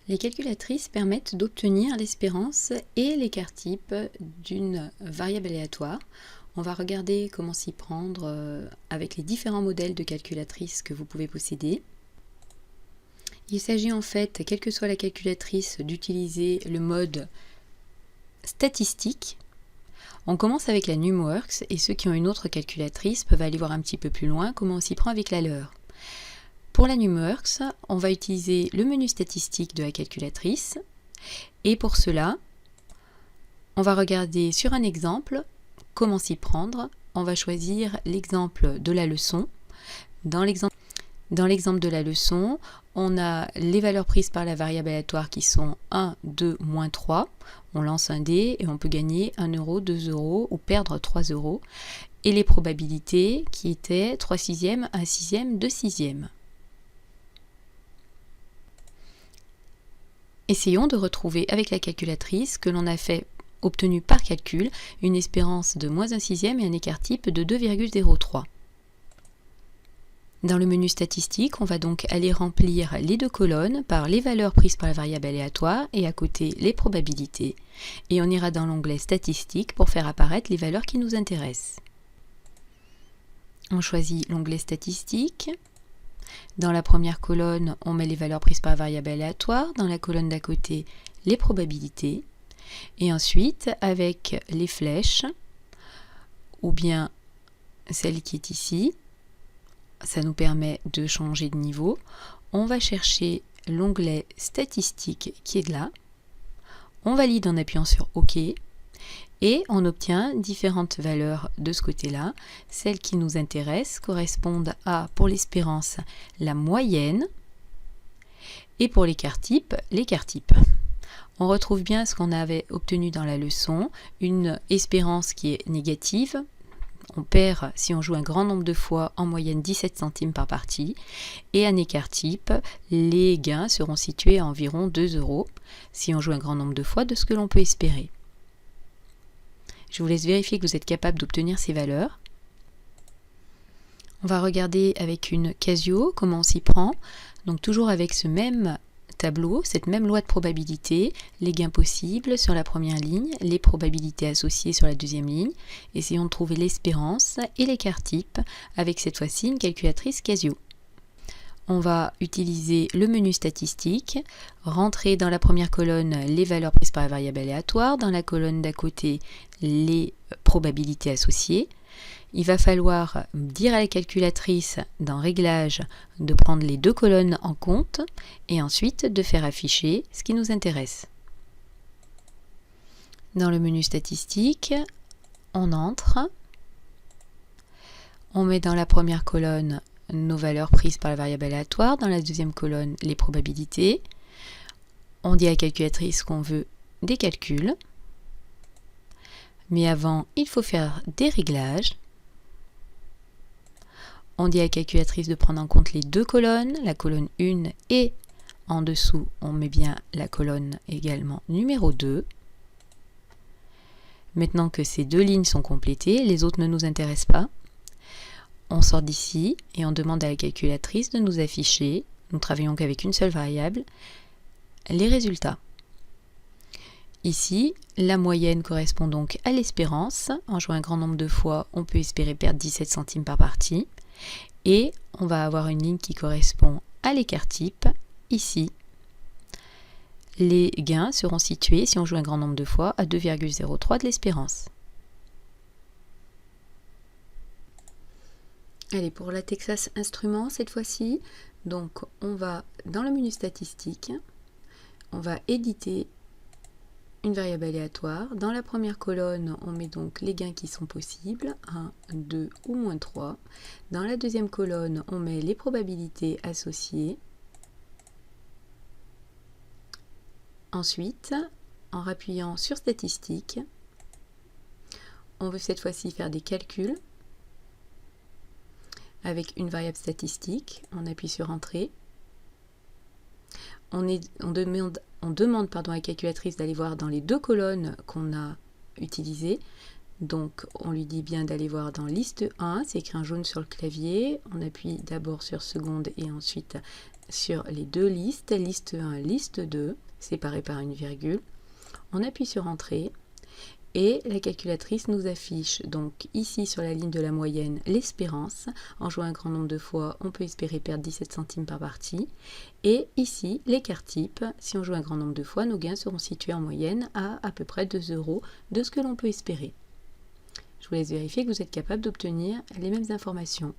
Les calculatrices permettent d'obtenir l'espérance et l'écart type d'une variable aléatoire. On va regarder comment s'y prendre avec les différents modèles de calculatrices que vous pouvez posséder. Il s'agit en fait, quelle que soit la calculatrice, d'utiliser le mode statistique. On commence avec la NumWorks et ceux qui ont une autre calculatrice peuvent aller voir un petit peu plus loin comment on s'y prend avec la leur. Pour la NumWorks, on va utiliser le menu statistique de la calculatrice et pour cela, on va regarder sur un exemple comment s'y prendre. On va choisir l'exemple de la leçon. Dans l'exemple de la leçon, on a les valeurs prises par la variable aléatoire qui sont 1, 2, moins 3. On lance un dé et on peut gagner 1 euro, 2 euros ou perdre 3 euros. Et les probabilités qui étaient 3 sixièmes, 1 sixième, 2 sixièmes. Essayons de retrouver avec la calculatrice que l'on a obtenu par calcul une espérance de moins 1 sixième et un écart type de 2,03. Dans le menu statistique, on va donc aller remplir les deux colonnes par les valeurs prises par la variable aléatoire et à côté les probabilités. Et on ira dans l'onglet statistique pour faire apparaître les valeurs qui nous intéressent. On choisit l'onglet statistique. Dans la première colonne, on met les valeurs prises par la variable aléatoire. Dans la colonne d'à côté, les probabilités. Et ensuite, avec les flèches, ou bien celle qui est ici, ça nous permet de changer de niveau. On va chercher l'onglet statistique qui est là. On valide en appuyant sur OK. Et on obtient différentes valeurs de ce côté-là. Celles qui nous intéressent correspondent à, pour l'espérance, la moyenne. Et pour l'écart type, l'écart type. On retrouve bien ce qu'on avait obtenu dans la leçon, une espérance qui est négative. On perd, si on joue un grand nombre de fois, en moyenne 17 centimes par partie. Et un écart type, les gains seront situés à environ 2 euros, si on joue un grand nombre de fois, de ce que l'on peut espérer. Je vous laisse vérifier que vous êtes capable d'obtenir ces valeurs. On va regarder avec une Casio comment on s'y prend. Donc toujours avec ce même tableau, cette même loi de probabilité, les gains possibles sur la première ligne, les probabilités associées sur la deuxième ligne. Essayons de trouver l'espérance et l'écart type avec cette fois-ci une calculatrice Casio. On va utiliser le menu statistique, rentrer dans la première colonne les valeurs prises par la variable aléatoire, dans la colonne d'à côté les probabilités associées. Il va falloir dire à la calculatrice dans Réglages de prendre les deux colonnes en compte et ensuite de faire afficher ce qui nous intéresse. Dans le menu statistique, on entre, on met dans la première colonne nos valeurs prises par la variable aléatoire, dans la deuxième colonne les probabilités. On dit à la calculatrice qu'on veut des calculs, mais avant il faut faire des réglages. On dit à la calculatrice de prendre en compte les deux colonnes, la colonne 1 et en dessous on met bien la colonne également numéro 2. Maintenant que ces deux lignes sont complétées, les autres ne nous intéressent pas. On sort d'ici et on demande à la calculatrice de nous afficher, nous travaillons qu'avec une seule variable, les résultats. Ici, la moyenne correspond donc à l'espérance. En jouant un grand nombre de fois, on peut espérer perdre 17 centimes par partie. Et on va avoir une ligne qui correspond à l'écart type, ici. Les gains seront situés, si on joue un grand nombre de fois, à 2,03 de l'espérance. Allez, pour la Texas Instruments cette fois-ci, donc on va dans le menu statistique, on va éditer une variable aléatoire. Dans la première colonne, on met donc les gains qui sont possibles, 1, 2 ou moins 3. Dans la deuxième colonne, on met les probabilités associées. Ensuite, en rappuyant sur statistique, on veut cette fois-ci faire des calculs avec une variable statistique. On appuie sur Entrée. On demande à la calculatrice d'aller voir dans les deux colonnes qu'on a utilisées Donc on lui dit bien d'aller voir dans liste 1, c'est écrit en jaune sur le clavier. On appuie d'abord sur seconde et ensuite sur les deux listes, liste 1, liste 2, séparées par une virgule. On appuie sur entrée. Et la calculatrice nous affiche donc ici sur la ligne de la moyenne l'espérance. En jouant un grand nombre de fois, on peut espérer perdre 17 centimes par partie. Et ici, l'écart type. Si on joue un grand nombre de fois, nos gains seront situés en moyenne à peu près 2 € de ce que l'on peut espérer. Je vous laisse vérifier que vous êtes capable d'obtenir les mêmes informations.